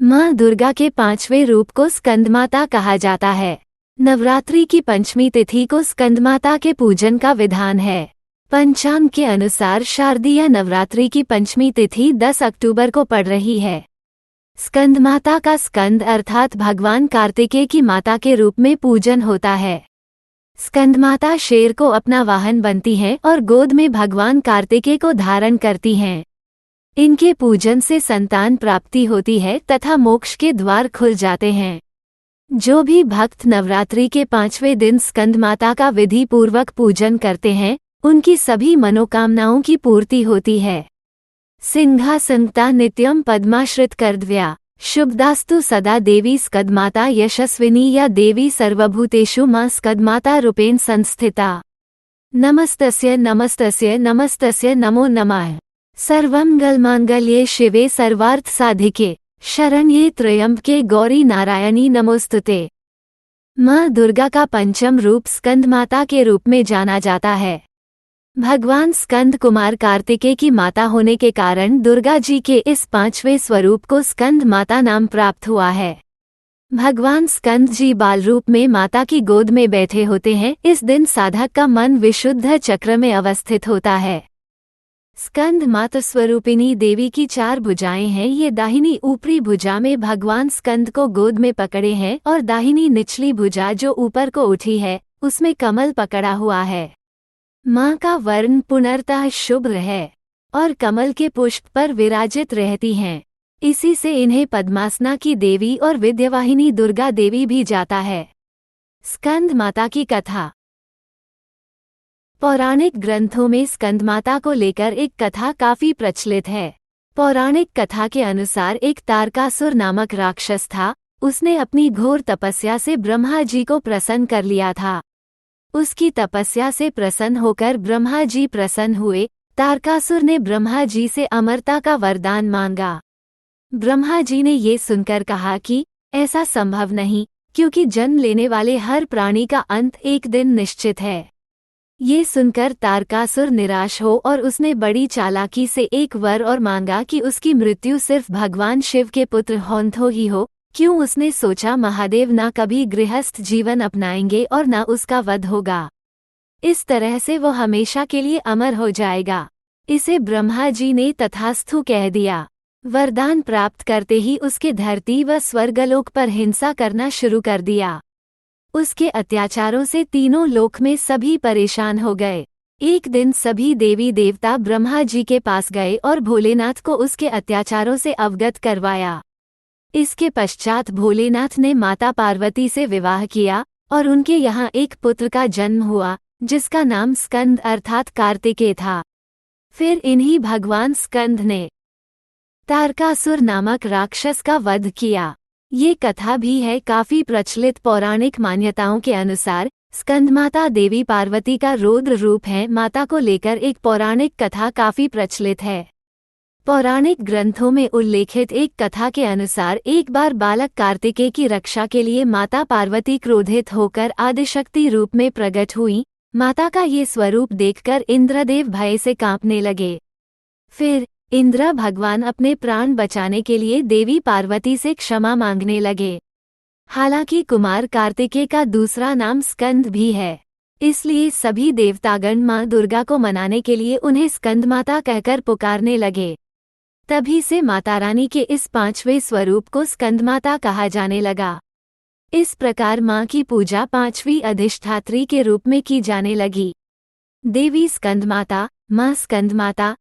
माँ दुर्गा के पांचवें रूप को स्कंदमाता कहा जाता है। नवरात्रि की पंचमी तिथि को स्कंदमाता के पूजन का विधान है। पंचांग के अनुसार शारदीय नवरात्रि की पंचमी तिथि 10 अक्टूबर को पड़ रही है। स्कंदमाता का स्कंद अर्थात भगवान कार्तिकेय की माता के रूप में पूजन होता है। स्कंदमाता शेर को अपना वाहन बनती हैं और गोद में भगवान कार्तिकेय को धारण करती हैं। इनके पूजन से संतान प्राप्ति होती है तथा मोक्ष के द्वार खुल जाते हैं। जो भी भक्त नवरात्रि के पांचवें दिन स्कंदमाता का विधि पूर्वक पूजन करते हैं, उनकी सभी मनोकामनाओं की पूर्ति होती है। सिंहासनता नित्यम पद्माश्रित कर्दव्या शुभदास्तु सदा देवी स्कंदमाता यशस्विनी या देवी सर्वभूतेषु मां स्कंदमाता रूपेण संस्थिता। नमस्तस्य नमस्तस्य नमस्तस्य नमो नमः। सर्वमंगलमांगल्ये शिवे सर्वार्थ साधिके शरण्ये त्र्यंबके गौरी नारायणी नमोस्तुते। माँ दुर्गा का पंचम रूप स्कंदमाता के रूप में जाना जाता है। भगवान स्कंद कुमार कार्तिकेय की माता होने के कारण दुर्गा जी के इस पांचवें स्वरूप को स्कंद माता नाम प्राप्त हुआ है। भगवान स्कंद जी बाल रूप में माता की गोद में बैठे होते हैं। इस दिन साधक का मन विशुद्ध चक्र में अवस्थित होता है। स्कंद माता स्वरूपिणी देवी की 4 भुजाएं हैं। ये दाहिनी ऊपरी भुजा में भगवान स्कंद को गोद में पकड़े हैं और दाहिनी निचली भुजा जो ऊपर को उठी है उसमें कमल पकड़ा हुआ है। माँ का वर्ण पुनर्तः शुभ्र है और कमल के पुष्प पर विराजित रहती हैं। इसी से इन्हें पद्मासना की देवी और विद्यावाहिनी दुर्गा देवी भी जाता है। स्कंद माता की कथा। पौराणिक ग्रंथों में स्कंदमाता को लेकर एक कथा काफी प्रचलित है। पौराणिक कथा के अनुसार एक तारकासुर नामक राक्षस था। उसने अपनी घोर तपस्या से ब्रह्मा जी को प्रसन्न कर लिया था। उसकी तपस्या से प्रसन्न होकर ब्रह्मा जी प्रसन्न हुए। तारकासुर ने ब्रह्मा जी से अमरता का वरदान मांगा। ब्रह्मा जी ने ये सुनकर कहा कि ऐसा संभव नहीं, क्योंकि जन्म लेने वाले हर प्राणी का अंत एक दिन निश्चित है। ये सुनकर तारकासुर निराश हो और उसने बड़ी चालाकी से एक वर और मांगा कि उसकी मृत्यु सिर्फ भगवान शिव के पुत्र होंठो ही हो। क्यों? उसने सोचा महादेव न कभी गृहस्थ जीवन अपनाएंगे और न उसका वध होगा। इस तरह से वो हमेशा के लिए अमर हो जाएगा। इसे ब्रह्मा जी ने तथास्तु कह दिया। वरदान प्राप्त करते ही उसके धरती व स्वर्गलोक पर हिंसा करना शुरू कर दिया। उसके अत्याचारों से तीनों लोक में सभी परेशान हो गए। एक दिन सभी देवी देवता ब्रह्मा जी के पास गए और भोलेनाथ को उसके अत्याचारों से अवगत करवाया। इसके पश्चात भोलेनाथ ने माता पार्वती से विवाह किया और उनके यहाँ एक पुत्र का जन्म हुआ, जिसका नाम स्कंद अर्थात कार्तिकेय था। फिर इन्हीं भगवान स्कंद ने तारकासुर नामक राक्षस का वध किया। ये कथा भी है काफी प्रचलित। पौराणिक मान्यताओं के अनुसार स्कंदमाता देवी पार्वती का रौद्र रूप है। माता को लेकर एक पौराणिक कथा काफी प्रचलित है। पौराणिक ग्रंथों में उल्लेखित एक कथा के अनुसार एक बार बालक कार्तिकेय की रक्षा के लिए माता पार्वती क्रोधित होकर आदिशक्ति रूप में प्रकट हुई। माता का ये स्वरूप देखकर इंद्रदेव भय से कांपने लगे। फिर इंद्र भगवान अपने प्राण बचाने के लिए देवी पार्वती से क्षमा मांगने लगे। हालांकि कुमार कार्तिकेय का दूसरा नाम स्कंद भी है, इसलिए सभी देवतागण मां दुर्गा को मनाने के लिए उन्हें स्कंदमाता कहकर पुकारने लगे। तभी से माता रानी के इस पांचवें स्वरूप को स्कंदमाता कहा जाने लगा। इस प्रकार मां की पूजा पांचवी अधिष्ठात्री के रूप में की जाने लगी। देवी स्कंदमाता, मां स्कंदमाता,